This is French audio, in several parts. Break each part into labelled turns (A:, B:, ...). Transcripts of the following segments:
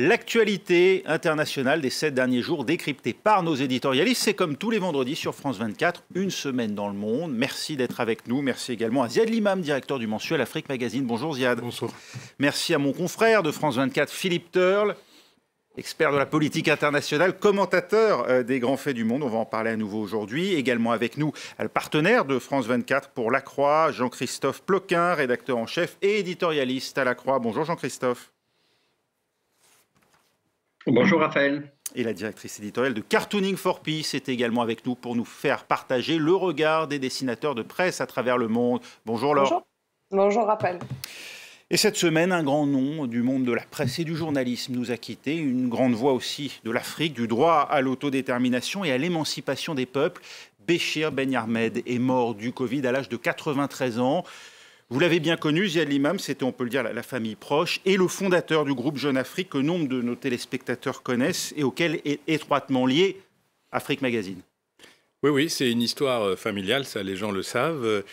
A: L'actualité internationale des 7 derniers jours décryptée par nos éditorialistes, c'est comme tous les vendredis sur France 24, une semaine dans le monde. Merci d'être avec nous. Merci également à Ziad Limam, directeur du mensuel Afrique Magazine. Bonjour Ziad.
B: Bonsoir.
A: Merci à mon confrère de France 24, Philippe Turle, expert de la politique internationale, commentateur des grands faits du monde. On va en parler à nouveau aujourd'hui. Également avec nous, le partenaire de France 24 pour La Croix, Jean-Christophe Ploquin, rédacteur en chef et éditorialiste à La Croix. Bonjour Jean-Christophe.
C: Bonjour Raphaël.
A: Et la directrice éditoriale de Cartooning for Peace est également avec nous pour nous faire partager le regard des dessinateurs de presse à travers le monde. Bonjour Laure.
D: Bonjour. Bonjour Raphaël.
A: Et cette semaine, un grand nom du monde de la presse et du journalisme nous a quittés, une grande voix aussi de l'Afrique, du droit à l'autodétermination et à l'émancipation des peuples. Béchir Ben Ahmed est mort du Covid à l'âge de 93 ans. Vous l'avez bien connu, Ziad Limam, c'était, on peut le dire, la famille proche et le fondateur du groupe Jeune Afrique que nombre de nos téléspectateurs connaissent et auquel est étroitement lié Afrique Magazine.
B: Oui, c'est une histoire familiale, ça les gens le savent.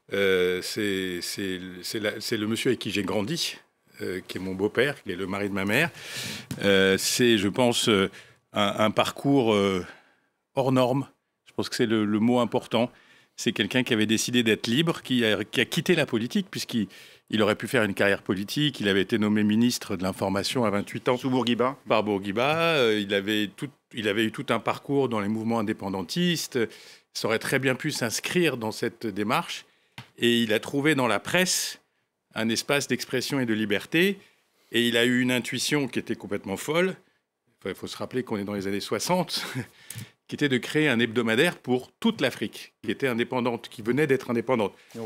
B: C'est le monsieur avec qui j'ai grandi, qui est mon beau-père, qui est le mari de ma mère. C'est, je pense, un parcours hors norme. Je pense que c'est le mot important. C'est quelqu'un qui avait décidé d'être libre, qui a quitté la politique, puisqu'il aurait pu faire une carrière politique. Il avait été nommé ministre de l'Information à 28 ans.
A: Sous Bourguiba.
B: Par Bourguiba. Il avait eu tout un parcours dans les mouvements indépendantistes. Ça aurait très bien pu s'inscrire dans cette démarche. Et il a trouvé dans la presse un espace d'expression et de liberté. Et il a eu une intuition qui était complètement folle. Il faut se rappeler qu'on est dans les années 60, qui était de créer un hebdomadaire pour toute l'Afrique, qui était indépendante, qui venait d'être indépendante.
A: Et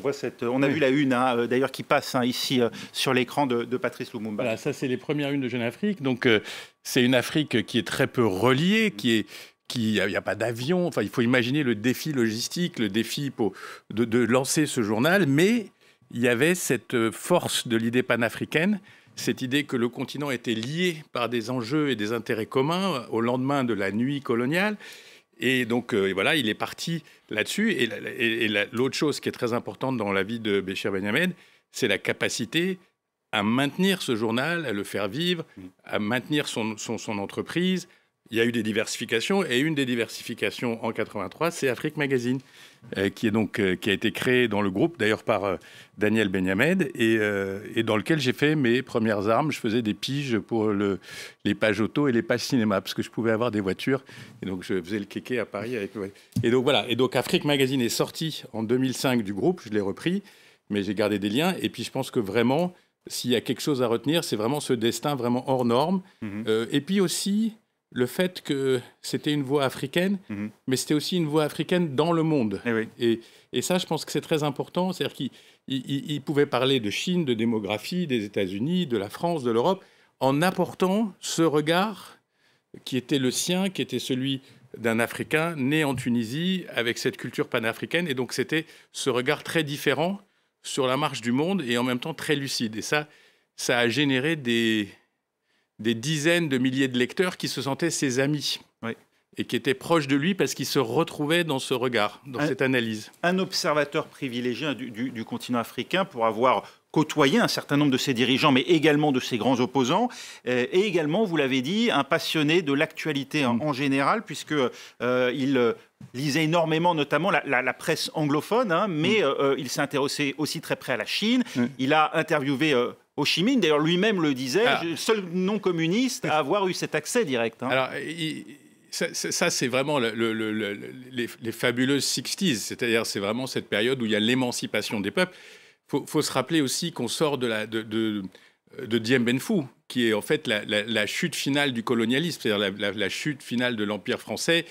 A: on a vu la une, d'ailleurs, qui passe ici sur l'écran de Patrice Lumumba.
B: Voilà, ça, c'est les premières unes de Jeune Afrique. Donc, c'est une Afrique qui est très peu reliée, il n'y a pas d'avion. Enfin, il faut imaginer le défi logistique, le défi de lancer ce journal. Mais il y avait cette force de l'idée panafricaine, cette idée que le continent était lié par des enjeux et des intérêts communs au lendemain de la nuit coloniale. Et donc, voilà, il est parti là-dessus. Et l'autre chose qui est très importante dans la vie de Béchir Ben Ahmed, c'est la capacité à maintenir ce journal, à le faire vivre, à maintenir son entreprise. Il y a eu des diversifications, et une des diversifications en 83, c'est Afrique Magazine, qui a été créé dans le groupe, d'ailleurs par Daniel Ben Ahmed, et dans lequel j'ai fait mes premières armes. Je faisais des piges pour les pages auto et les pages cinéma, parce que je pouvais avoir des voitures, et donc je faisais le kéké à Paris. Et donc voilà, et donc Afrique Magazine est sorti en 2005 du groupe, je l'ai repris, mais j'ai gardé des liens, et puis je pense que vraiment, s'il y a quelque chose à retenir, c'est vraiment ce destin vraiment hors norme, et puis aussi le fait que c'était une voix africaine, mais c'était aussi une voix africaine dans le monde. Et ça, je pense que c'est très important. C'est-à-dire qu'il pouvait parler de Chine, de démographie, des États-Unis, de la France, de l'Europe, en apportant ce regard qui était le sien, qui était celui d'un Africain né en Tunisie, avec cette culture panafricaine. Et donc, c'était ce regard très différent sur la marche du monde et en même temps très lucide. Et ça a généré des dizaines de milliers de lecteurs qui se sentaient ses amis et qui étaient proches de lui parce qu'ils se retrouvaient dans ce regard, dans cette analyse.
A: Un observateur privilégié du continent africain pour avoir côtoyé un certain nombre de ses dirigeants, mais également de ses grands opposants, et également, vous l'avez dit, un passionné de l'actualité en général, puisqu'il lisait énormément, notamment la presse anglophone, mais il s'est intéressé aussi très près à la Chine. Il a interviewé Ho Chi Minh, d'ailleurs lui-même le disait, seul non-communiste à avoir eu cet accès direct.
B: Alors, ça c'est vraiment les fabuleuses 60s, c'est-à-dire c'est vraiment cette période où il y a l'émancipation des peuples. Faut se rappeler aussi qu'on sort de Dien Bien Phu, qui est en fait la chute finale du colonialisme, c'est-à-dire la chute finale de l'Empire français,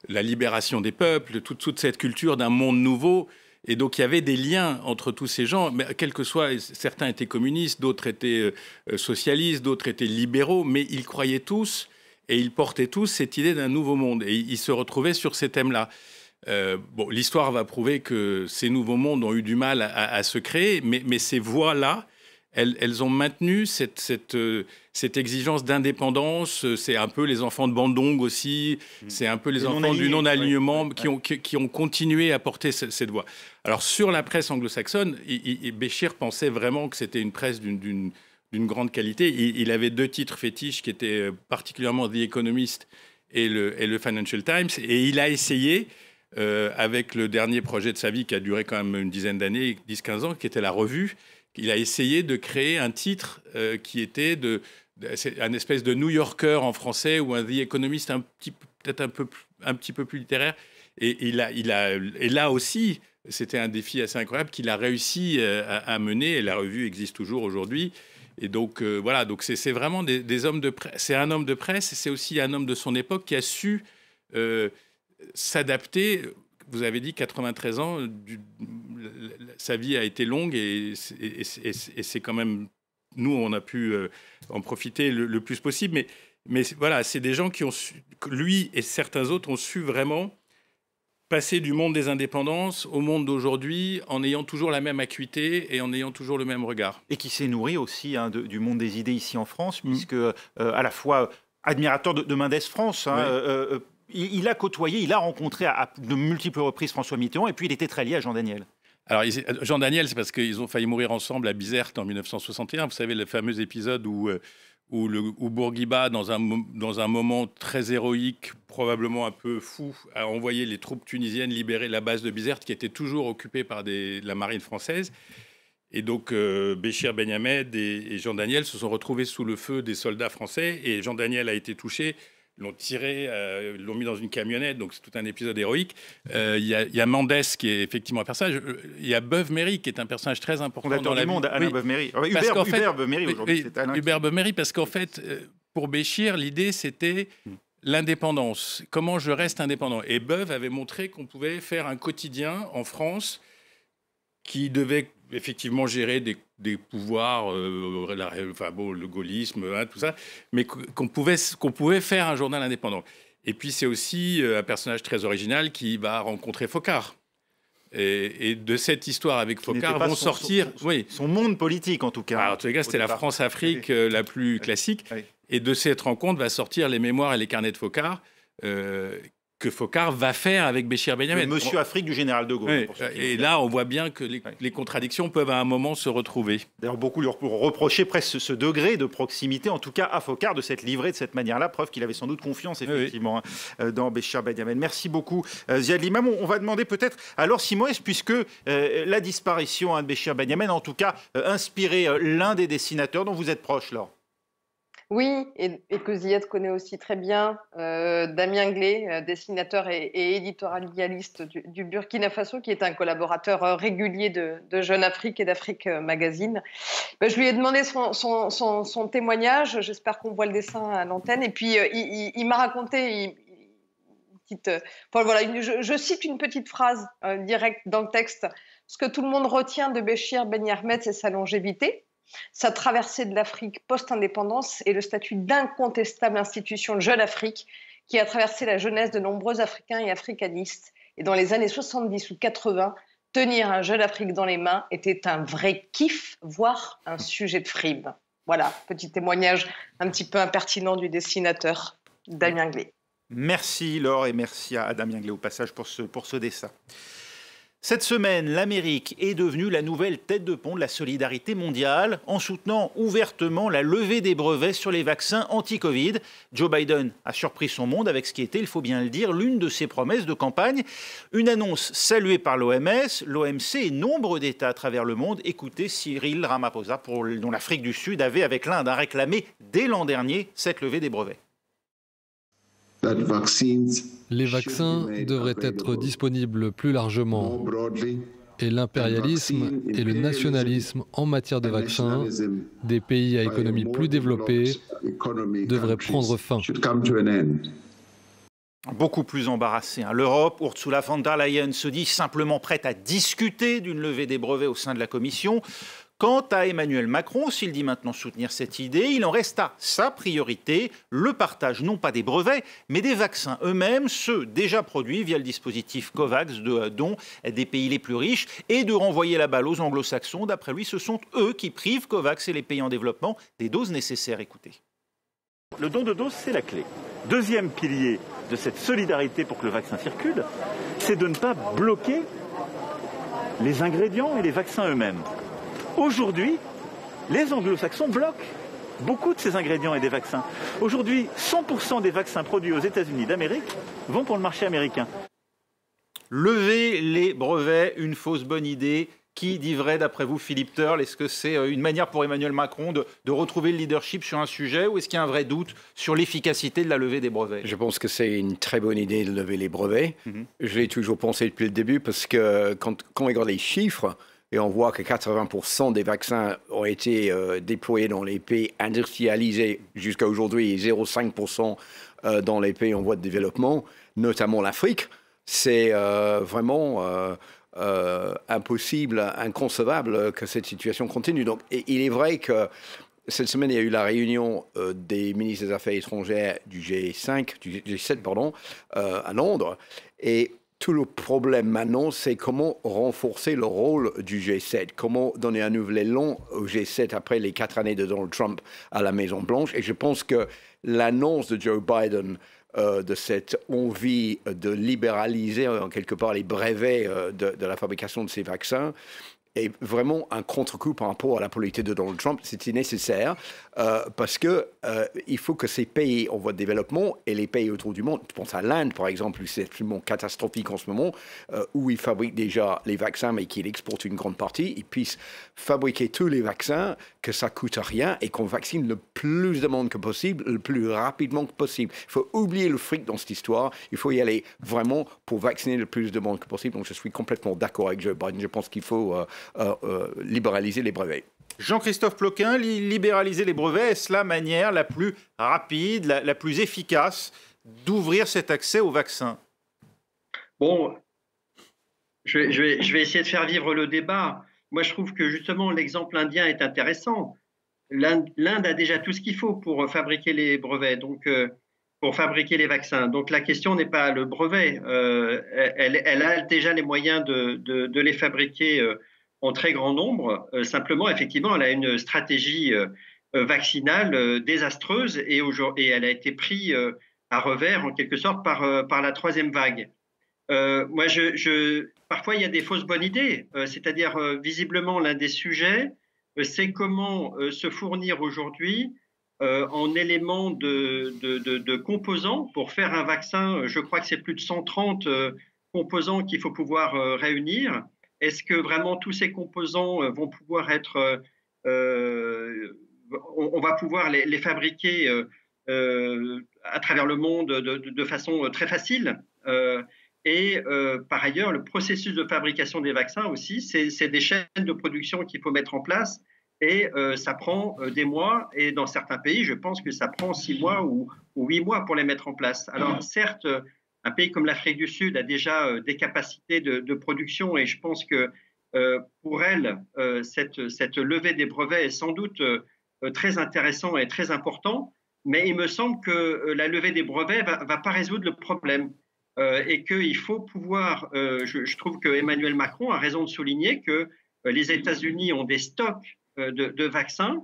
B: la libération des peuples, toute cette culture d'un monde nouveau. Et donc, il y avait des liens entre tous ces gens, mais quels que soient, certains étaient communistes, d'autres étaient socialistes, d'autres étaient libéraux, mais ils croyaient tous et ils portaient tous cette idée d'un nouveau monde. Et ils se retrouvaient sur ces thèmes-là. L'histoire va prouver que ces nouveaux mondes ont eu du mal à se créer, mais ces voix-là, elles ont maintenu cette exigence d'indépendance. C'est un peu les enfants de Bandung aussi, c'est un peu les enfants du non-alignement qui ont continué à porter cette voix. Alors sur la presse anglo-saxonne, Béchir pensait vraiment que c'était une presse d'une d'une grande qualité. Il avait 2 titres fétiches qui étaient particulièrement The Economist et le Financial Times. Et il a essayé, avec le dernier projet de sa vie qui a duré quand même une dizaine d'années, 10-15 ans, qui était la Revue, il a essayé de créer un titre qui était c'est un espèce de New Yorker en français ou un The Economist peut-être un petit peu plus littéraire. Et là aussi, c'était un défi assez incroyable qu'il a réussi à mener. Et la Revue existe toujours aujourd'hui. Et donc, voilà, donc c'est vraiment des hommes de presse. C'est un homme de presse, c'est aussi un homme de son époque qui a su s'adapter. Vous avez dit 93 ans, sa vie a été longue et c'est quand même... Nous, on a pu en profiter le plus possible. Mais voilà, c'est des gens qui ont su... Lui et certains autres ont su vraiment passer du monde des indépendances au monde d'aujourd'hui en ayant toujours la même acuité et en ayant toujours le même regard.
A: Et qui s'est nourri aussi du monde des idées ici en France, puisque à la fois admirateur de Mendes France, il a côtoyé, il a rencontré à de multiples reprises François Mitterrand, et puis il était très lié à Jean Daniel.
B: Alors, Jean Daniel, c'est parce qu'ils ont failli mourir ensemble à Bizerte en 1961. Vous savez, le fameux épisode où Bourguiba, dans un moment très héroïque, probablement un peu fou, a envoyé les troupes tunisiennes libérer la base de Bizerte, qui était toujours occupée par la marine française. Et donc, Béchir Benyamed et Jean Daniel se sont retrouvés sous le feu des soldats français. Et Jean Daniel a été touché. L'ont tiré, l'ont mis dans une camionnette, donc c'est tout un épisode héroïque. Il y a Mendes qui est effectivement un personnage. Il y a Beuve-Méry qui est un personnage très important
A: dans la vie. Alain Beuve-Méry. Hubert Beuve-Méry aujourd'hui.
B: Hubert Beuve-Méry, parce qu'en fait, pour Béchir, l'idée c'était l'indépendance. Comment je reste indépendant? Et Beuve avait montré qu'on pouvait faire un quotidien en France qui devait effectivement gérer des pouvoirs, le gaullisme, tout ça, mais qu'on pouvait faire un journal indépendant. Et puis c'est aussi un personnage très original qui va rencontrer Foccart. Et de cette histoire avec Foccart vont sortir...
A: Son monde politique, en tout cas.
B: Alors, en tout cas, c'était la France-Afrique la plus classique. Oui. Et de cette rencontre va sortir les mémoires et les carnets de Foccart, que Foccart va faire avec Béchir Benyamed.
A: Le Monsieur Afrique du général de Gaulle.
B: Oui. Et là, on voit bien que les contradictions peuvent à un moment se retrouver.
A: D'ailleurs, beaucoup lui reprochaient presque ce degré de proximité, en tout cas à Foccart, de s'être livré de cette manière-là, preuve qu'il avait sans doute confiance, effectivement, dans Béchir Benyamed. Merci beaucoup, Ziad Limam. On va demander peut-être à Laure Simoes, puisque la disparition de Béchir Benyamed, en tout cas, inspiré l'un des dessinateurs dont vous êtes proche, Laure.
C: Oui, et que Ziad connaît aussi très bien, Damien Glé, dessinateur et éditorialiste du Burkina Faso, qui est un collaborateur régulier de Jeune Afrique et d'Afrique Magazine. Je lui ai demandé son témoignage, j'espère qu'on voit le dessin à l'antenne, et puis il m'a raconté... je cite une petite phrase directe dans le texte. Ce que tout le monde retient de Béchir Benyamed, c'est sa longévité, sa traversée de l'Afrique post-indépendance et le statut d'incontestable institution de Jeune Afrique qui a traversé la jeunesse de nombreux Africains et africanistes. Et dans les années 70 ou 80, tenir un Jeune Afrique dans les mains était un vrai kiff, voire un sujet de frime. Voilà, petit témoignage un petit peu impertinent du dessinateur Damien Glé.
A: Merci Laure et merci à Damien Glé au passage pour ce dessin. Cette semaine, l'Amérique est devenue la nouvelle tête de pont de la solidarité mondiale en soutenant ouvertement la levée des brevets sur les vaccins anti-Covid. Joe Biden a surpris son monde avec ce qui était, il faut bien le dire, l'une de ses promesses de campagne. Une annonce saluée par l'OMS, l'OMC et nombre d'États à travers le monde. Écoutez Cyril Ramaphosa, dont l'Afrique du Sud avait, avec l'Inde, réclamé dès l'an dernier cette levée des brevets.
D: Les vaccins devraient être disponibles plus largement et l'impérialisme et le nationalisme en matière de vaccins des pays à économie plus développée devraient prendre fin.
A: Beaucoup plus embarrassé. L'Europe, Ursula von der Leyen se dit simplement prête à discuter d'une levée des brevets au sein de la Commission. Quant à Emmanuel Macron, s'il dit maintenant soutenir cette idée, il en reste à sa priorité, le partage non pas des brevets, mais des vaccins eux-mêmes, ceux déjà produits via le dispositif COVAX de dons des pays les plus riches, et de renvoyer la balle aux anglo-saxons. D'après lui, ce sont eux qui privent COVAX et les pays en développement des doses nécessaires. Écoutez.
E: Le don de doses, c'est la clé. Deuxième pilier de cette solidarité pour que le vaccin circule, c'est de ne pas bloquer les ingrédients et les vaccins eux-mêmes. Aujourd'hui, les anglo-saxons bloquent beaucoup de ces ingrédients et des vaccins. Aujourd'hui, 100% des vaccins produits aux États-Unis d'Amérique vont pour le marché américain.
A: Lever les brevets, une fausse bonne idée. Qui dit vrai d'après vous, Philippe Turle? Est-ce que c'est une manière pour Emmanuel Macron de retrouver le leadership sur un sujet, ou est-ce qu'il y a un vrai doute sur l'efficacité de la levée des brevets?
F: Je pense que c'est une très bonne idée de lever les brevets. Je l'ai toujours pensé depuis le début, parce que quand on regarde les chiffres, et on voit que 80% des vaccins ont été déployés dans les pays industrialisés jusqu'à aujourd'hui, et 0,5% dans les pays en voie de développement, notamment l'Afrique, c'est vraiment impossible, inconcevable que cette situation continue. Donc, il est vrai que cette semaine, il y a eu la réunion des ministres des Affaires étrangères du G7, à Londres. Et tout le problème maintenant, c'est comment renforcer le rôle du G7, comment donner un nouvel élan au G7 après les 4 années de Donald Trump à la Maison-Blanche. Et je pense que l'annonce de Joe Biden de cette envie de libéraliser en quelque part les brevets de la fabrication de ces vaccins est vraiment un contre-coup par rapport à la politique de Donald Trump. C'était nécessaire parce que il faut que ces pays en voie de développement et les pays autour du monde, je pense à l'Inde par exemple, c'est absolument catastrophique en ce moment, où ils fabriquent déjà les vaccins mais qu'ils exportent une grande partie, ils puissent fabriquer tous les vaccins, que ça coûte rien et qu'on vaccine le plus de monde que possible, le plus rapidement que possible. Il faut oublier le fric dans cette histoire, il faut y aller vraiment pour vacciner le plus de monde que possible. Donc je suis complètement d'accord avec Joe Biden, je pense qu'il faut libéraliser les brevets.
A: Jean-Christophe Ploquin, libéraliser les brevets, est-ce la manière la plus rapide, la plus efficace d'ouvrir cet accès au vaccin?
G: Bon, je vais essayer de faire vivre le débat. Moi, je trouve que justement l'exemple indien est intéressant. L'Inde a déjà tout ce qu'il faut pour fabriquer les brevets, donc pour fabriquer les vaccins. Donc la question n'est pas le brevet. Elle a déjà les moyens de les fabriquer en très grand nombre. Simplement, effectivement, elle a une stratégie vaccinale désastreuse et elle a été prise à revers, en quelque sorte, par la troisième vague. Moi, parfois, il y a des fausses bonnes idées. C'est-à-dire, visiblement, l'un des sujets, c'est comment se fournir aujourd'hui en éléments de composants pour faire un vaccin. Je crois que c'est plus de 130 composants qu'il faut pouvoir réunir. Est-ce que vraiment tous ces composants vont pouvoir être... on va pouvoir les fabriquer à travers le monde de façon très facile par ailleurs, le processus de fabrication des vaccins aussi, c'est des chaînes de production qu'il faut mettre en place et ça prend des mois et dans certains pays, je pense que ça prend 6 mois ou 8 mois pour les mettre en place. Alors certes, un pays comme l'Afrique du Sud a déjà des capacités de production et je pense que pour elle, cette levée des brevets est sans doute très intéressant et très important, mais il me semble que la levée des brevets va pas résoudre le problème. Et qu'il faut pouvoir, je trouve que Emmanuel Macron a raison de souligner que les États-Unis ont des stocks de vaccins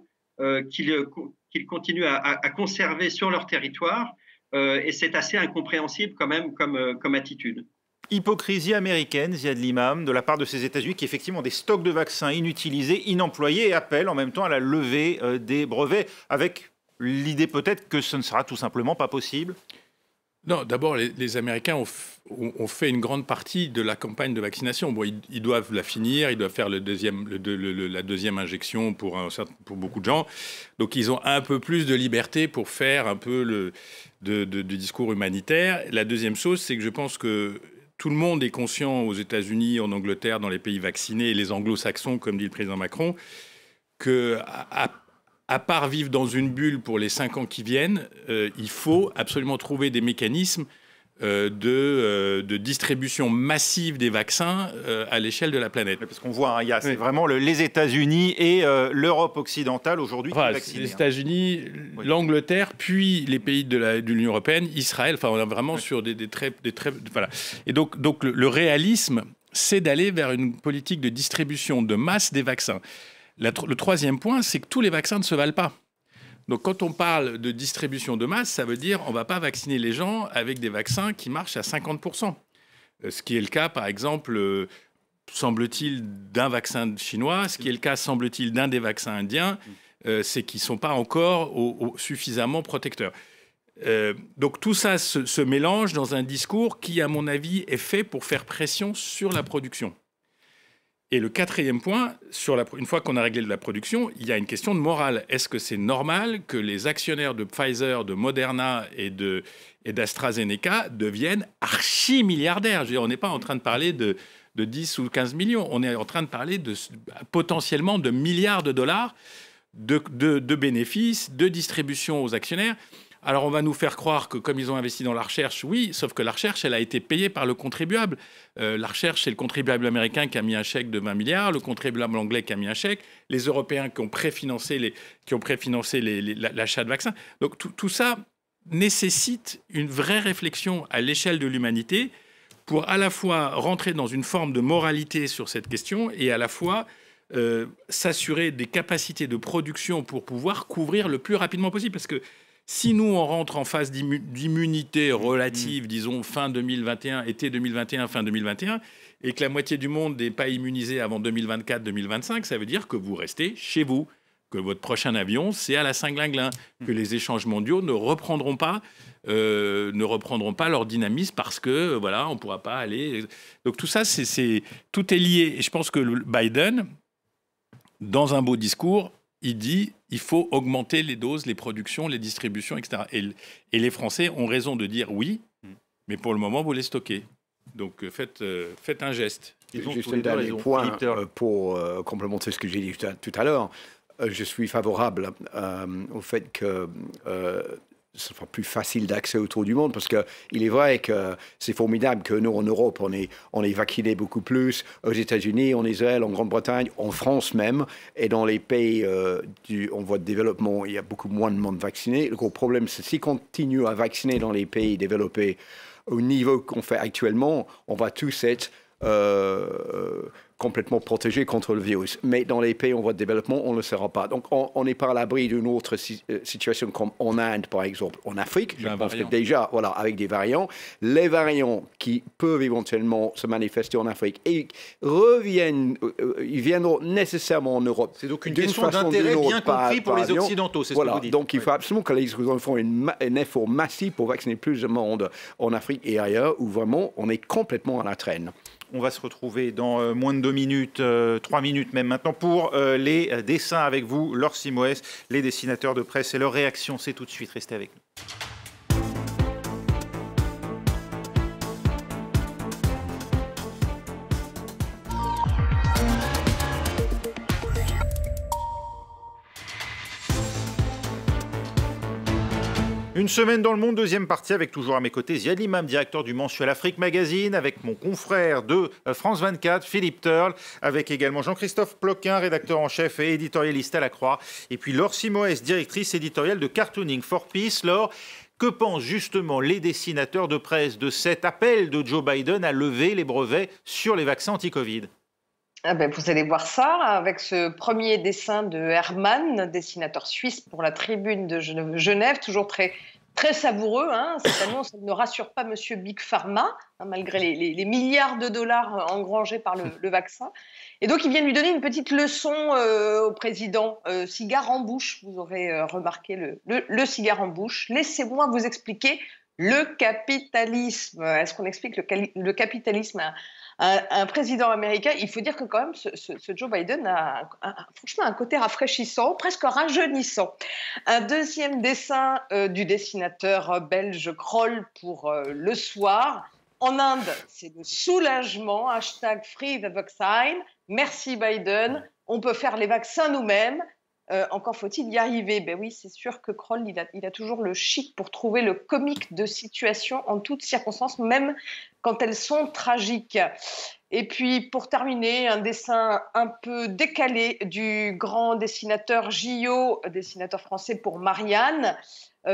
G: qu'ils continuent à conserver sur leur territoire et c'est assez incompréhensible quand même comme attitude.
A: Hypocrisie américaine, Ziad Limam, de la part de ces États-Unis qui effectivement ont des stocks de vaccins inutilisés, inemployés et appellent en même temps à la levée des brevets avec l'idée peut-être que ce ne sera tout simplement pas possible.
B: Non, d'abord, les Américains ont fait une grande partie de la campagne de vaccination. Bon, ils doivent la finir, ils doivent faire la deuxième injection pour beaucoup de gens. Donc, ils ont un peu plus de liberté pour faire un peu de discours humanitaire. La deuxième chose, c'est que je pense que tout le monde est conscient aux États-Unis, en Angleterre, dans les pays vaccinés, et les anglo-saxons, comme dit le président Macron, à part vivre dans une bulle pour les 5 ans qui viennent, il faut absolument trouver des mécanismes de distribution massive des vaccins à l'échelle de la planète.
A: Parce qu'on voit, c'est vraiment les États-Unis et l'Europe occidentale aujourd'hui qui sont vaccinés.
B: Les États-Unis, l'Angleterre, puis les pays de l'Union européenne, Israël. Enfin, on est vraiment sur des traits. Voilà. Et donc le réalisme, c'est d'aller vers une politique de distribution de masse des vaccins. Le troisième point, c'est que tous les vaccins ne se valent pas. Donc, quand on parle de distribution de masse, ça veut dire qu'on ne va pas vacciner les gens avec des vaccins qui marchent à 50%. Ce qui est le cas, par exemple, semble-t-il, d'un vaccin chinois, ce qui est le cas, semble-t-il, d'un des vaccins indiens, c'est qu'ils ne sont pas encore suffisamment protecteurs. Donc tout ça se mélange dans un discours qui, à mon avis, est fait pour faire pression sur la production. Et le quatrième point, une fois qu'on a réglé la production, il y a une question de morale. Est-ce que c'est normal que les actionnaires de Pfizer, de Moderna et d'AstraZeneca deviennent archi-milliardaires? Je veux dire, on n'est pas en train de parler de 10 ou 15 millions. On est en train de parler potentiellement de milliards de dollars de bénéfices, de distribution aux actionnaires. Alors, on va nous faire croire que comme ils ont investi dans la recherche, oui, sauf que la recherche, elle a été payée par le contribuable. La recherche, c'est le contribuable américain qui a mis un chèque de 20 milliards, le contribuable anglais qui a mis un chèque, les Européens qui ont préfinancé l'achat de vaccins. Donc, tout ça nécessite une vraie réflexion à l'échelle de l'humanité pour à la fois rentrer dans une forme de moralité sur cette question et à la fois s'assurer des capacités de production pour pouvoir couvrir le plus rapidement possible. Parce que si nous, on rentre en phase d'immunité relative, disons fin 2021, été 2021, fin 2021, et que la moitié du monde n'est pas immunisé avant 2024-2025, ça veut dire que vous restez chez vous, que votre prochain avion, c'est à la Saint-Glinglin, que les échanges mondiaux ne reprendront pas leur dynamisme parce que, voilà, on ne pourra pas aller... Donc tout ça, tout est lié. Et je pense que Biden, dans un beau discours, il dit il faut augmenter les doses, les productions, les distributions, etc. Et les Français ont raison de dire oui, mais pour le moment, vous les stockez. Donc faites un geste.
F: Juste un dernier point pour complémenter ce que j'ai dit tout à l'heure. Je suis favorable au fait que ce soit plus facile d'accès autour du monde, parce qu'il est vrai que c'est formidable que nous, en Europe, on est vaccinés beaucoup plus, aux États-Unis, en Israël, en Grande-Bretagne, en France même, et dans les pays en voie de développement, il y a beaucoup moins de monde vacciné. Le gros problème, c'est si on continue à vacciner dans les pays développés au niveau qu'on fait actuellement, on va tous être complètement protégés contre le virus. Mais dans les pays en voie de développement, on ne le sera pas. Donc, on n'est pas à l'abri d'une autre situation comme en Inde, par exemple, en Afrique. Je pense que déjà, voilà, avec des variants, les variants qui peuvent éventuellement se manifester en Afrique et ils viendront nécessairement en Europe.
A: C'est donc une question d'intérêt bien compris pour les Occidentaux, c'est ce que vous dites.
F: Donc, il faut absolument que les Occidentaux font un effort massif pour vacciner plus de monde en Afrique et ailleurs, où vraiment, on est complètement à la traîne.
A: On va se retrouver dans moins de 2 minutes, 3 minutes même maintenant, pour les dessins avec vous, Laure Simoes, les dessinateurs de presse et leurs réactions. C'est tout de suite, restez avec nous. Une semaine dans le monde, deuxième partie, avec toujours à mes côtés Ziad Limam, directeur du mensuel Afrique Magazine, avec mon confrère de France 24, Philippe Turle, avec également Jean-Christophe Ploquin, rédacteur en chef et éditorialiste à La Croix, et puis Laure Simoes, directrice éditoriale de Cartooning for Peace. Laure, que pensent justement les dessinateurs de presse de cet appel de Joe Biden à lever les brevets sur les vaccins anti-Covid ?
C: Vous allez voir ça avec ce premier dessin de Herman, dessinateur suisse pour la Tribune de Genève, toujours très, très savoureux. Cette annonce ne rassure pas Monsieur Big Pharma, malgré les milliards de dollars engrangés par le vaccin. Et donc, il vient lui donner une petite leçon au président. Cigare en bouche, vous aurez remarqué le cigare en bouche. Laissez-moi vous expliquer le capitalisme. Est-ce qu'on explique le capitalisme un président américain? Il faut dire que quand même, ce Joe Biden a franchement un côté rafraîchissant, presque rajeunissant. Un deuxième dessin du dessinateur belge Kroll pour Le Soir. En Inde, c'est le soulagement, #Free the Vaccine. Merci Biden, on peut faire les vaccins nous-mêmes. Encore faut-il y arriver. Ben oui, c'est sûr que Kroll, il a toujours le chic pour trouver le comique de situation en toutes circonstances, même quand elles sont tragiques. Et puis, pour terminer, un dessin un peu décalé du grand dessinateur Gillot, dessinateur français pour Marianne.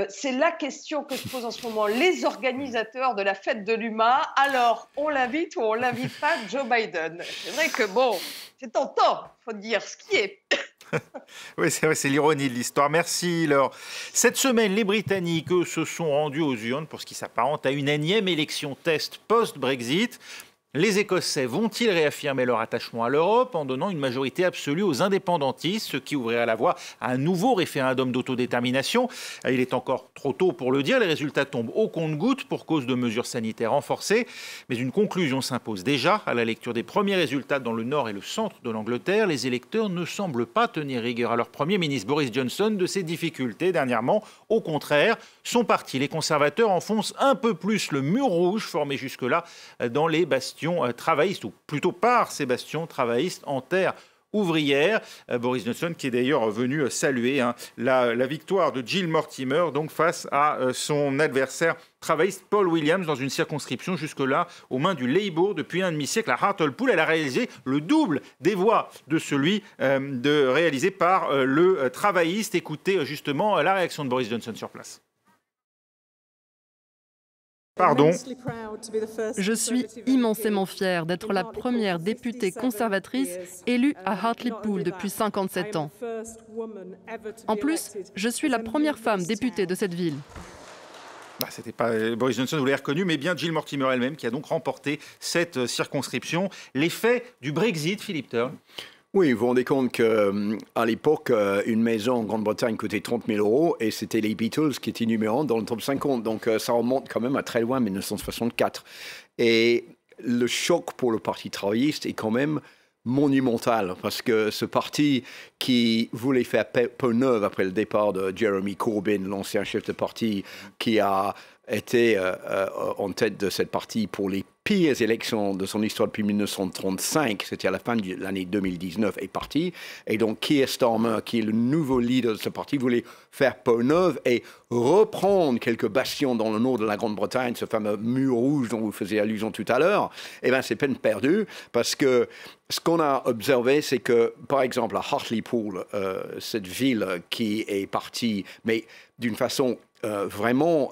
C: C'est la question que se posent en ce moment les organisateurs de la fête de l'UMA. Alors, on l'invite ou on ne l'invite pas, Joe Biden? C'est vrai que bon, c'est tentant, il faut dire ce qui est.
A: Oui, c'est vrai, c'est l'ironie de l'histoire. Merci, Laure. Cette semaine, les Britanniques, eux, se sont rendus aux urnes pour ce qui s'apparente à une énième élection test post-Brexit. Les Écossais vont-ils réaffirmer leur attachement à l'Europe en donnant une majorité absolue aux indépendantistes, ce qui ouvrirait la voie à un nouveau référendum d'autodétermination? Il est encore trop tôt pour le dire, les résultats tombent au compte-gouttes pour cause de mesures sanitaires renforcées, mais une conclusion s'impose déjà. À la lecture des premiers résultats dans le nord et le centre de l'Angleterre, les électeurs ne semblent pas tenir rigueur à leur Premier ministre Boris Johnson de ses difficultés dernièrement. Au contraire, son parti, les conservateurs, enfonce un peu plus le mur rouge formé jusque-là dans les bastions travaillistes, ou plutôt par ces bastions travaillistes en terre ouvrière. Boris Johnson qui est d'ailleurs venu saluer la victoire de Jill Mortimer donc face à son adversaire travailliste Paul Williams dans une circonscription jusque-là aux mains du Labour depuis un demi-siècle à Hartlepool. Elle a réalisé le double des voix de celui réalisé par le travailliste. Écoutez justement la réaction de Boris Johnson sur place. Pardon.
H: Je suis immensément fière d'être la première députée conservatrice élue à Hartlepool depuis 57 ans. En plus, je suis la première femme députée de cette ville.
A: C'était pas Boris Johnson, vous l'avez reconnu, mais bien Jill Mortimer elle-même qui a donc remporté cette circonscription. L'effet du Brexit, Philippe Turle.
F: Oui, vous vous rendez compte qu'à l'époque, une maison en Grande-Bretagne coûtait 30 000 € et c'était les Beatles qui étaient numéro 1 dans le top 50. Donc ça remonte quand même à très loin, 1964. Et le choc pour le Parti travailliste est quand même monumental parce que ce parti qui voulait faire peau neuve après le départ de Jeremy Corbyn, l'ancien chef de parti qui a été en tête de cette partie pour les pires élections de son histoire depuis 1935, c'était à la fin de l'année 2019, est parti. Et donc Keir Starmer, qui est le nouveau leader de ce parti, voulait faire peau neuve et reprendre quelques bastions dans le nord de la Grande-Bretagne, ce fameux mur rouge dont vous faisiez allusion tout à l'heure. Eh bien, c'est peine perdue parce que ce qu'on a observé, c'est que, par exemple, à Hartlepool, cette ville qui est partie, mais d'une façon vraiment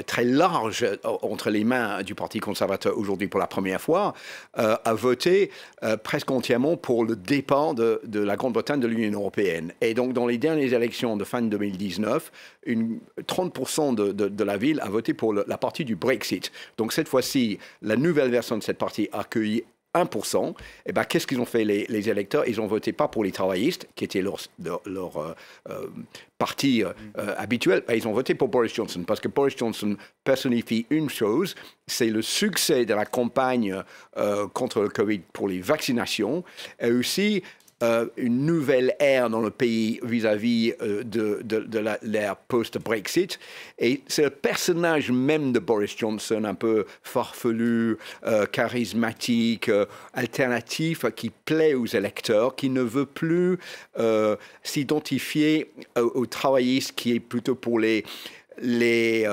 F: très large entre les mains du Parti conservateur aujourd'hui pour la première fois, a voté presque entièrement pour le départ de la Grande-Bretagne de l'Union européenne. Et donc, dans les dernières élections de fin 2019, 30% de la ville a voté pour la partie du Brexit. Donc, cette fois-ci, la nouvelle version de cette partie a accueilli 1%, et ben, qu'est-ce qu'ils ont fait les électeurs? Ils ont voté pas pour les travaillistes, qui étaient leur parti habituel, ils ont voté pour Boris Johnson, parce que Boris Johnson personnifie une chose, c'est le succès de la campagne contre le Covid pour les vaccinations, et aussi une nouvelle ère dans le pays vis-à-vis de l'ère post-Brexit. Et c'est le personnage même de Boris Johnson, un peu farfelu, charismatique, alternatif, qui plaît aux électeurs, qui ne veut plus s'identifier aux travaillistes, qui est plutôt pour c'est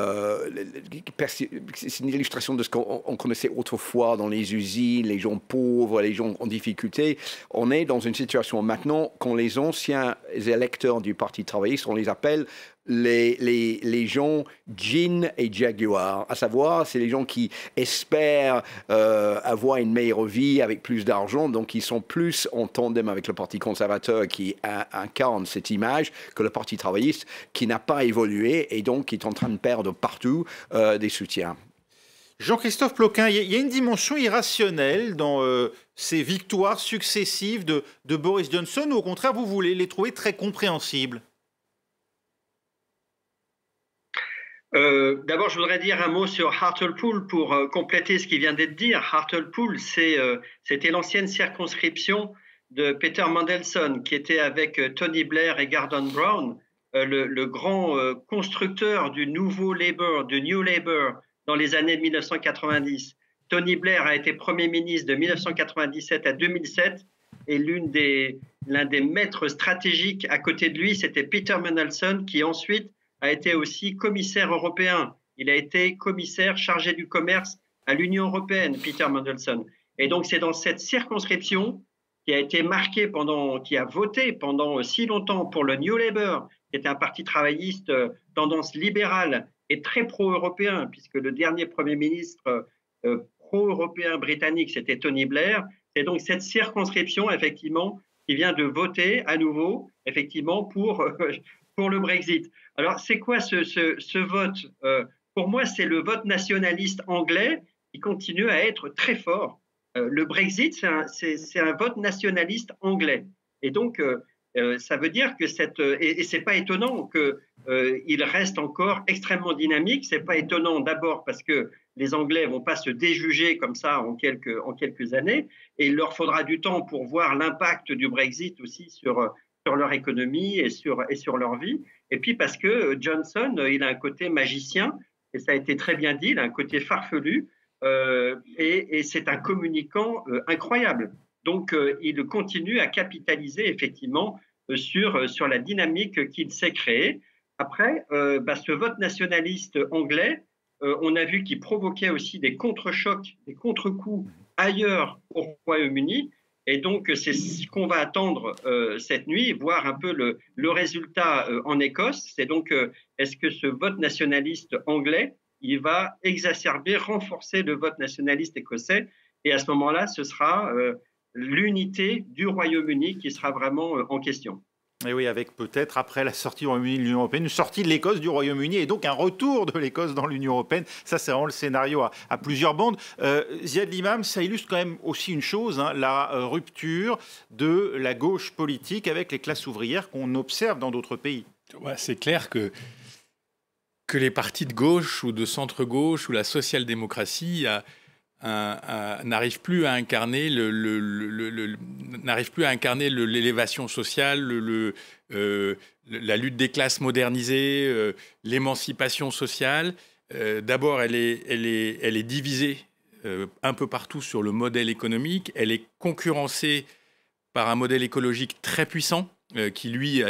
F: une illustration de ce qu'on connaissait autrefois dans les usines, les gens pauvres, les gens en difficulté. On est dans une situation maintenant quand les anciens électeurs du Parti travailliste, on les appelle les gens Jean et Jaguar, à savoir, c'est les gens qui espèrent avoir une meilleure vie avec plus d'argent, donc ils sont plus en tandem avec le Parti conservateur qui incarne cette image que le Parti travailliste qui n'a pas évolué et donc qui est en train de perdre partout des soutiens.
A: Jean-Christophe Ploquin, il y a une dimension irrationnelle dans ces victoires successives de Boris Johnson, ou au contraire, vous voulez les trouver très compréhensibles?
G: D'abord, je voudrais dire un mot sur Hartlepool pour compléter ce qui vient d'être dit. Hartlepool, c'était l'ancienne circonscription de Peter Mandelson, qui était avec Tony Blair et Gordon Brown, le grand constructeur du nouveau Labour, du New Labour, dans les années 1990. Tony Blair a été Premier ministre de 1997 à 2007, et l'un des maîtres stratégiques à côté de lui, c'était Peter Mandelson, qui ensuite a été aussi commissaire européen. Il a été commissaire chargé du commerce à l'Union européenne, Peter Mandelson. Et donc, c'est dans cette circonscription qui a été marquée qui a voté pendant si longtemps pour le New Labour, qui était un parti travailliste tendance libérale et très pro-européen, puisque le dernier Premier ministre pro-européen britannique, c'était Tony Blair. C'est donc cette circonscription, effectivement, qui vient de voter à nouveau, effectivement, pour le Brexit. Alors, c'est quoi ce vote? Pour moi, c'est le vote nationaliste anglais il continue à être très fort. Le Brexit, c'est un vote nationaliste anglais. Et donc, ça veut dire que et c'est pas étonnant qu'il reste encore extrêmement dynamique. C'est pas étonnant d'abord parce que les Anglais vont pas se déjuger comme ça en quelques années, et il leur faudra du temps pour voir l'impact du Brexit aussi sur leur économie et sur leur vie. Et puis parce que Johnson, il a un côté magicien, et ça a été très bien dit, il a un côté farfelu, et c'est un communicant incroyable. Donc, il continue à capitaliser effectivement sur la dynamique qu'il s'est créée. Après, ce vote nationaliste anglais, on a vu qu'il provoquait aussi des contre-chocs, des contre-coups ailleurs au Royaume-Uni. Et donc, c'est ce qu'on va attendre cette nuit, voir un peu le résultat en Écosse. C'est donc, est-ce que ce vote nationaliste anglais, il va exacerber, renforcer le vote nationaliste écossais? Et à ce moment-là, ce sera l'unité du Royaume-Uni qui sera vraiment en question.
A: Et oui, avec peut-être, après la sortie du Royaume-Uni de l'Union européenne, une sortie de l'Écosse du Royaume-Uni et donc un retour de l'Écosse dans l'Union européenne. Ça, c'est vraiment le scénario à plusieurs bandes. Ziad Limam, ça illustre quand même aussi une chose, hein, la rupture de la gauche politique avec les classes ouvrières qu'on observe dans d'autres pays.
B: Ouais, c'est clair que les partis de gauche ou de centre-gauche ou la social-démocratie n'arrive plus à incarner l'élévation sociale, la lutte des classes modernisées, l'émancipation sociale. D'abord, elle est divisée un peu partout sur le modèle économique. Elle est concurrencée par un modèle écologique très puissant qui, lui,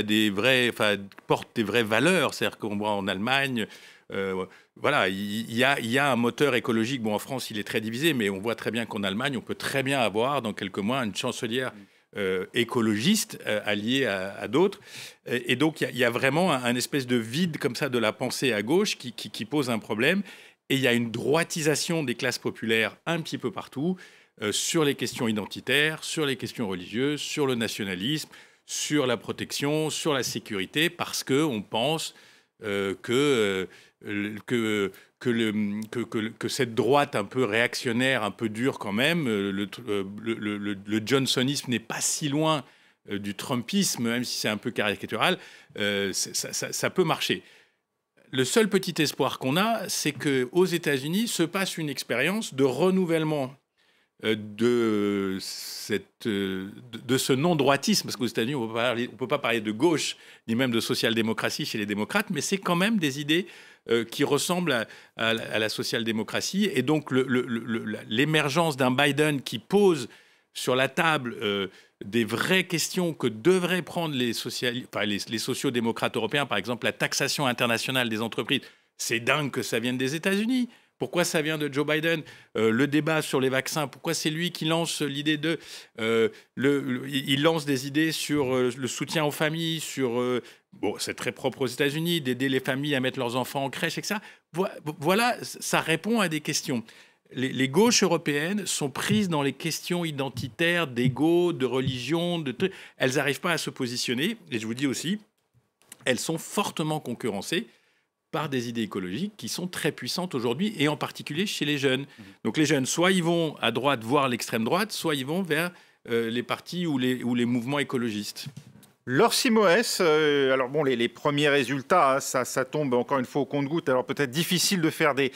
B: porte des vraies valeurs. C'est-à-dire qu'on voit en Allemagne... voilà, il y a un moteur écologique. Bon, en France, il est très divisé, mais on voit très bien qu'en Allemagne, on peut très bien avoir, dans quelques mois, une chancelière écologiste alliée à d'autres. Et donc, il y a vraiment un espèce de vide comme ça de la pensée à gauche qui pose un problème. Et il y a une droitisation des classes populaires un petit peu partout sur les questions identitaires, sur les questions religieuses, sur le nationalisme, sur la protection, sur la sécurité, parce qu'on pense que cette droite un peu réactionnaire, un peu dure quand même, le johnsonisme n'est pas si loin du trumpisme, même si c'est un peu caricatural, ça peut marcher. Le seul petit espoir qu'on a, c'est qu'aux États-Unis se passe une expérience de renouvellement de ce non-droitisme, parce qu'aux États-Unis, on ne peut pas parler de gauche, ni même de social-démocratie chez les démocrates, mais c'est quand même des idées qui ressemblent à la social-démocratie. Et donc, l'émergence d'un Biden qui pose sur la table des vraies questions que devraient prendre les sociaux-démocrates européens, par exemple la taxation internationale des entreprises, c'est dingue que ça vienne des États-Unis. Pourquoi ça vient de Joe Biden? Le débat sur les vaccins, pourquoi c'est lui qui lance l'idée de... il lance des idées sur le soutien aux familles, sur... bon, c'est très propre aux États-Unis, d'aider les familles à mettre leurs enfants en crèche, etc. Voilà, ça répond à des questions. Les gauches européennes sont prises dans les questions identitaires, d'ego, de religion, elles n'arrivent pas à se positionner. Et je vous dis aussi, elles sont fortement concurrencées par des idées écologiques qui sont très puissantes aujourd'hui, et en particulier chez les jeunes. Donc les jeunes, soit ils vont à droite, voire l'extrême droite, soit ils vont vers les partis ou les mouvements écologistes.
A: Laure Simoes, alors bon, les premiers résultats, hein, ça tombe encore une fois au compte-gouttes. Alors peut-être difficile de faire des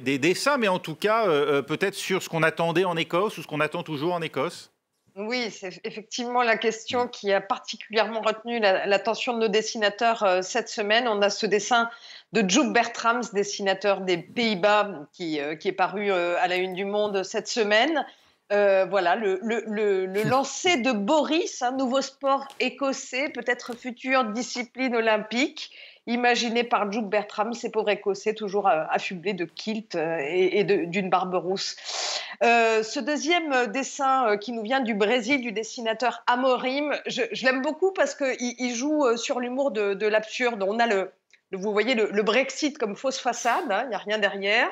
A: dessins, mais en tout cas, peut-être sur ce qu'on attendait en Écosse ou ce qu'on attend toujours en Écosse.
C: Oui, c'est effectivement la question qui a particulièrement retenu l'attention de nos dessinateurs cette semaine. On a ce dessin de Joep Bertrams, dessinateur des Pays-Bas, qui est paru à la une du Monde cette semaine. Voilà, le lancer de Boris, un nouveau sport écossais, peut-être future discipline olympique, imaginé par Joep Bertrams, ces pauvres Écossais toujours affublés de kilt et d'une barbe rousse. Ce deuxième dessin qui nous vient du Brésil, du dessinateur Amorim, je l'aime beaucoup parce qu'il joue sur l'humour de l'absurde. On a vous voyez le Brexit comme fausse façade, hein, il n'y a rien derrière.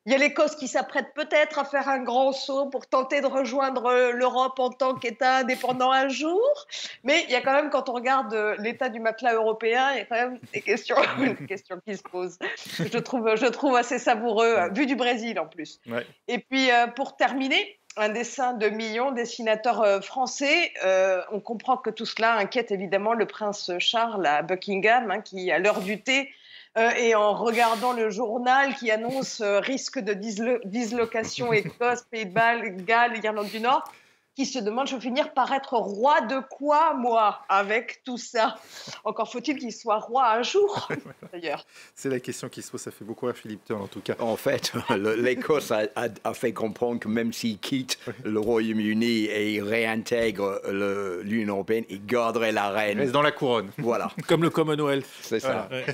C: Il y a l'Écosse qui s'apprête peut-être à faire un grand saut pour tenter de rejoindre l'Europe en tant qu'État indépendant un jour. Mais il y a quand même, quand on regarde l'état du matelas européen, il y a quand même des questions qui se posent. Je trouve assez savoureux, vu du Brésil en plus. Ouais. Et puis, pour terminer, un dessin de Millon, dessinateur français. On comprend que tout cela inquiète évidemment le prince Charles à Buckingham, qui, à l'heure du thé, et en regardant le journal qui annonce risque de dislocation Écosse, Pays de Galles, Irlande du Nord, qui se demande, je vais finir par être roi de quoi, moi, avec tout ça? Encore faut-il qu'il soit roi un jour, d'ailleurs.
A: C'est la question qui se pose, ça fait beaucoup rire Philippe Turn, en tout cas.
F: En fait, l'Écosse a fait comprendre que même s'il quitte le Royaume-Uni et il réintègre l'Union européenne, il garderait la reine.
A: Reste dans la couronne.
F: Voilà.
B: Comme le Commonwealth.
F: C'est ça.
B: Voilà.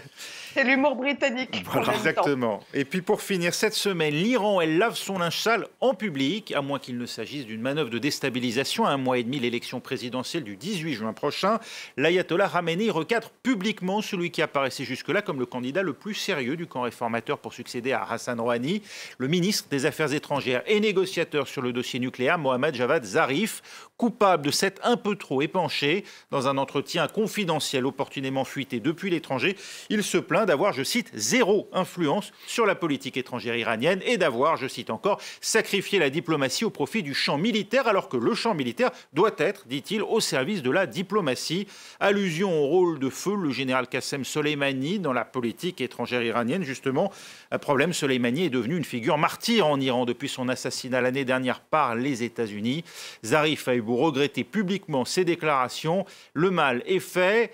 C: C'est l'humour britannique.
A: Voilà, exactement. Et puis pour finir, cette semaine, l'Iran, elle lave son linge sale en public, à moins qu'il ne s'agisse d'une manœuvre de déstabilisation. À un mois et demi, l'élection présidentielle du 18 juin prochain, l'ayatollah Khamenei recadre publiquement celui qui apparaissait jusque-là comme le candidat le plus sérieux du camp réformateur pour succéder à Hassan Rouhani, le ministre des Affaires étrangères et négociateur sur le dossier nucléaire, Mohammad Javad Zarif, coupable de s'être un peu trop épanché dans un entretien confidentiel opportunément fuité depuis l'étranger. Il se plaint d'avoir, je cite, zéro influence sur la politique étrangère iranienne et d'avoir, je cite encore, sacrifié la diplomatie au profit du champ militaire, alors que le champ militaire doit être, dit-il, au service de la diplomatie. Allusion au rôle de feu le général Qassem Soleimani dans la politique étrangère iranienne. Justement, un problème, Soleimani est devenu une figure martyre en Iran depuis son assassinat l'année dernière par les États-Unis. Zarif a eu beau regretter publiquement ses déclarations. Le mal est fait.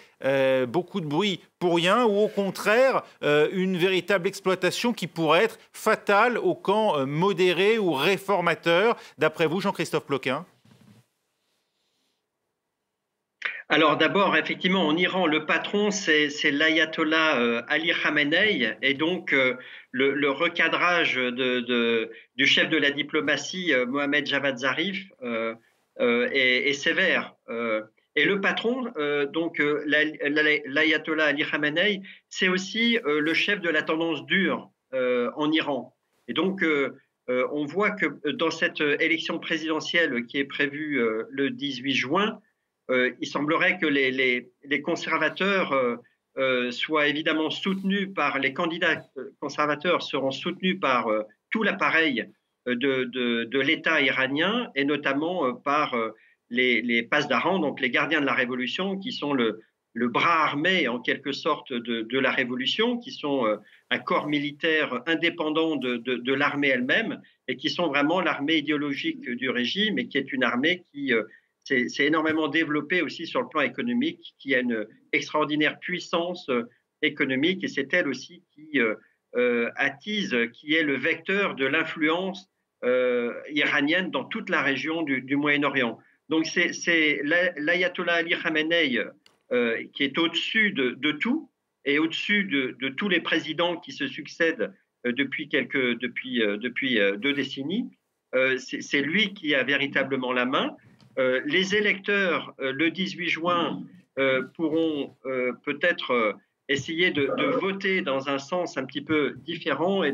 A: Beaucoup de bruit pour rien, ou au contraire une véritable exploitation qui pourrait être fatale au camp modéré ou réformateur. D'après vous, Jean-Christophe Ploquin?
G: Alors d'abord, effectivement, en Iran, le patron, c'est l'ayatollah Ali Khamenei, et donc le recadrage du chef de la diplomatie, Mohammad Javad Zarif, est sévère. Et le patron, donc l'ayatollah Ali Khamenei, c'est aussi le chef de la tendance dure en Iran. Et donc, on voit que dans cette élection présidentielle qui est prévue le 18 juin, il semblerait que les conservateurs soient évidemment soutenus par les candidats conservateurs seront soutenus par tout l'appareil de l'État iranien, et notamment par les pasdaran, donc les gardiens de la révolution, qui sont le bras armé en quelque sorte de la révolution, qui sont un corps militaire indépendant de l'armée elle-même, et qui sont vraiment l'armée idéologique du régime, et qui est une armée qui s'est énormément développée aussi sur le plan économique, qui a une extraordinaire puissance économique, et c'est elle aussi qui attise, qui est le vecteur de l'influence iranienne dans toute la région du Moyen-Orient. Donc c'est l'ayatollah Ali Khamenei qui est au-dessus de tout, et au-dessus de tous les présidents qui se succèdent depuis 2 décennies. C'est lui qui a véritablement la main. Les électeurs, le 18 juin, pourront peut-être essayer de voter dans un sens un petit peu différent, et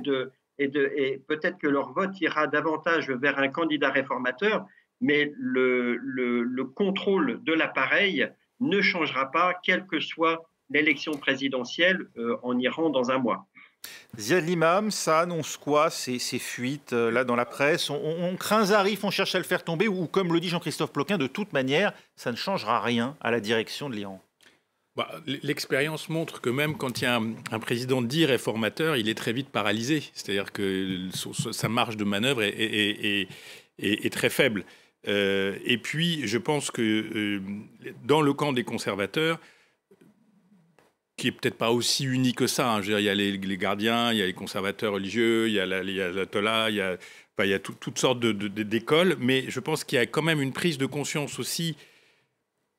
G: peut-être que leur vote ira davantage vers un candidat réformateur, mais le contrôle de l'appareil ne changera pas, quelle que soit l'élection présidentielle en Iran dans un mois.
A: Ziad Limam, ça annonce quoi, ces fuites là dans la presse? On craint Zarif, on cherche à le faire tomber, ou comme le dit Jean-Christophe Ploquin, de toute manière, ça ne changera rien à la direction de l'Iran?
B: L'expérience montre que même quand il y a un président dit réformateur, il est très vite paralysé. C'est-à-dire que sa marge de manœuvre est très faible. Et puis, je pense que dans le camp des conservateurs, qui est peut-être pas aussi uni que ça, hein, je veux dire, il y a les gardiens, il y a les conservateurs religieux, il y a l'ayatollah, il y a toutes sortes d'écoles, mais je pense qu'il y a quand même une prise de conscience aussi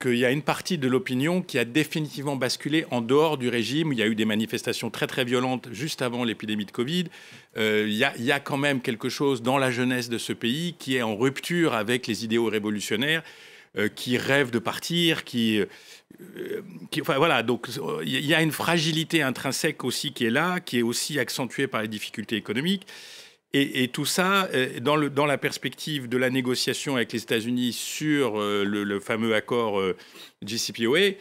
B: qu'il y a une partie de l'opinion qui a définitivement basculé en dehors du régime. Il y a eu des manifestations très très violentes juste avant l'épidémie de Covid. Il y a quand même quelque chose dans la jeunesse de ce pays qui est en rupture avec les idéaux révolutionnaires, qui rêvent de partir, enfin voilà. Donc il y a une fragilité intrinsèque aussi qui est là, qui est aussi accentuée par les difficultés économiques. Et tout ça, dans la perspective de la négociation avec les États-Unis sur le fameux accord JCPOA,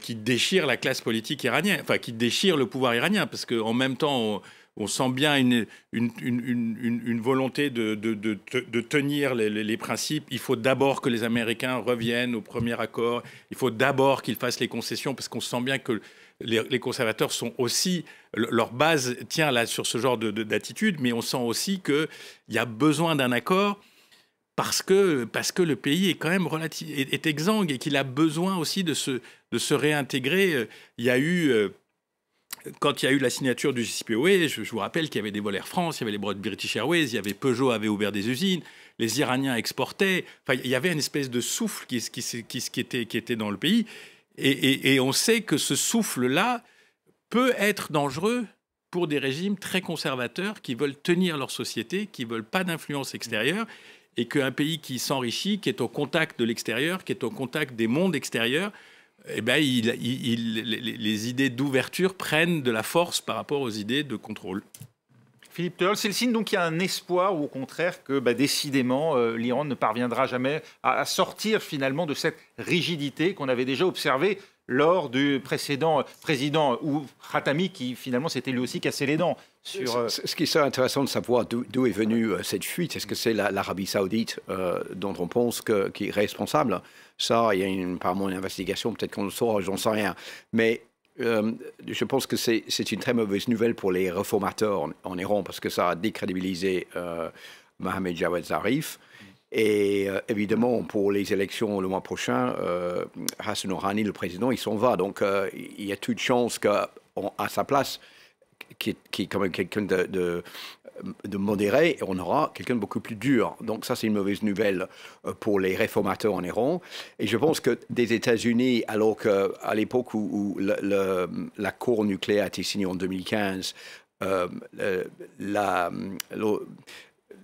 B: qui déchire la classe politique iranienne, enfin qui déchire le pouvoir iranien, parce qu'en même temps, on sent bien une volonté de tenir les principes. Il faut d'abord que les Américains reviennent au premier accord, il faut d'abord qu'ils fassent les concessions, parce qu'on sent bien que les conservateurs sont aussi, leur base tient là sur ce genre d'attitude, mais on sent aussi qu'il y a besoin d'un accord parce que le pays est quand même est exsangue et qu'il a besoin aussi de se réintégrer. Il y a eu, quand il y a eu la signature du JCPOA, je vous rappelle qu'il y avait des vols Air France, il y avait les British Airways, il y avait Peugeot avait ouvert des usines, les Iraniens exportaient. Enfin, il y avait une espèce de souffle qui était dans le pays. Et on sait que ce souffle-là peut être dangereux pour des régimes très conservateurs qui veulent tenir leur société, qui ne veulent pas d'influence extérieure, et qu'un pays qui s'enrichit, qui est au contact de l'extérieur, qui est au contact des mondes extérieurs, eh ben, les idées d'ouverture prennent de la force par rapport aux idées de contrôle.
A: Philippe Turle, c'est le signe donc qu'il y a un espoir ou au contraire que décidément l'Iran ne parviendra jamais à sortir finalement de cette rigidité qu'on avait déjà observée lors du précédent président ou Khatami qui finalement s'était lui aussi cassé les dents.
F: Ce qui serait intéressant de savoir d'où est venue cette fuite. Est-ce que c'est l'Arabie Saoudite dont on pense qui est responsable? Ça, il y a apparemment une investigation, peut-être qu'on le saura, j'en sais rien. Mais je pense que c'est une très mauvaise nouvelle pour les réformateurs en Iran parce que ça a décrédibilisé Mohammad Javad Zarif. Et évidemment, pour les élections le mois prochain, Hassan Rouhani, le président, il s'en va. Donc, il y a toute chance qu'à sa place, qui est quand même quelqu'un de modéré, et on aura quelqu'un de beaucoup plus dur. Donc ça, c'est une mauvaise nouvelle pour les réformateurs en Iran. Et je pense que des États-Unis, alors qu'à l'époque où l'accord nucléaire a été signé en 2015,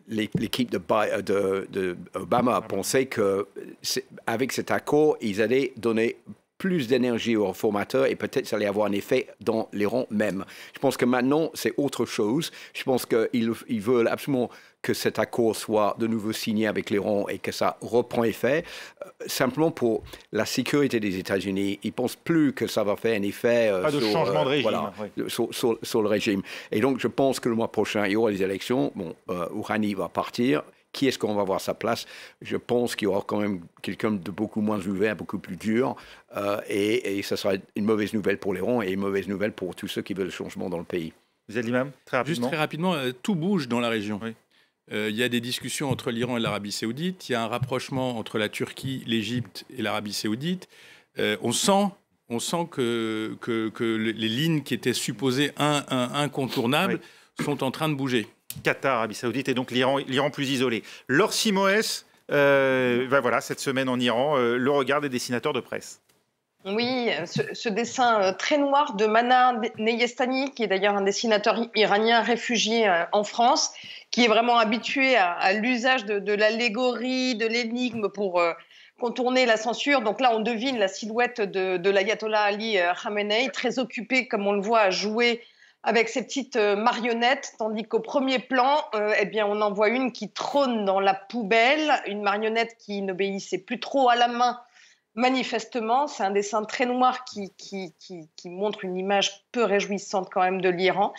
F: l'équipe d'Obama pensait qu'avec cet accord, ils allaient donner plus d'énergie aux réformateurs et peut-être ça allait avoir un effet dans l'Iran même. Je pense que maintenant, c'est autre chose. Je pense qu'ils veulent absolument que cet accord soit de nouveau signé avec l'Iran et que ça reprend effet. Simplement pour la sécurité des États-Unis, ils ne pensent plus que ça va faire un effet
A: changement de régime,
F: sur le régime. Et donc, je pense que le mois prochain, il y aura des élections. Bon, Rouhani va partir. Qui est-ce qu'on va voir sa place? Je pense qu'il y aura quand même quelqu'un de beaucoup moins ouvert, beaucoup plus dur. Et ça sera une mauvaise nouvelle pour l'Iran et une mauvaise nouvelle pour tous ceux qui veulent le changement dans le pays.
A: Vous êtes l'imam, très rapidement.
B: Juste très rapidement, tout bouge dans la région. Oui. Il y a des discussions entre l'Iran et l'Arabie Saoudite. Il y a un rapprochement entre la Turquie, l'Égypte et l'Arabie Saoudite. On sent que les lignes qui étaient supposées incontournables sont en train de bouger.
A: Qatar, Arabie Saoudite et donc l'Iran plus isolé. Laure Simoès, voilà, cette semaine en Iran, le regard des dessinateurs de presse.
C: Oui, ce dessin très noir de Mana Neyestani, qui est d'ailleurs un dessinateur iranien réfugié en France, qui est vraiment habitué à l'usage de l'allégorie, de l'énigme pour contourner la censure. Donc là, on devine la silhouette de l'ayatollah Ali Khamenei, très occupé, comme on le voit, à jouer avec ces petites marionnettes, tandis qu'au premier plan, on en voit une qui trône dans la poubelle, une marionnette qui n'obéissait plus trop à la main, manifestement. C'est un dessin très noir qui montre une image peu réjouissante quand même de l'Iran.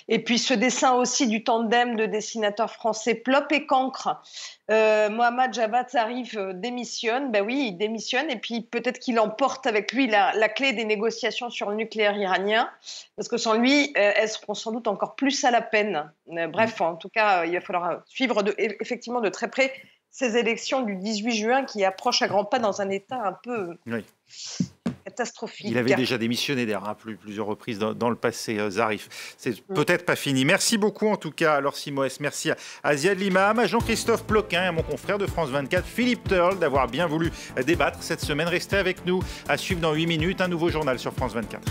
C: Et puis ce dessin aussi du tandem de dessinateurs français Plop et Cancre. Mohammad Javad Zarif démissionne. Ben oui, il démissionne et puis peut-être qu'il emporte avec lui la clé des négociations sur le nucléaire iranien, parce que sans lui, elles seront sans doute encore plus à la peine. Bref, en tout cas, il va falloir suivre effectivement de très près ces élections du 18 juin qui approchent à grands pas dans un état un peu catastrophique.
A: Il avait déjà démissionné d'ailleurs plusieurs reprises dans le passé, Zarif. C'est peut-être pas fini. Merci beaucoup en tout cas, Laure Simoès. Merci à Ziad Limam, à Jean-Christophe Ploquin et à mon confrère de France 24, Philippe Turle, d'avoir bien voulu débattre cette semaine. Restez avec nous à suivre dans 8 minutes un nouveau journal sur France 24.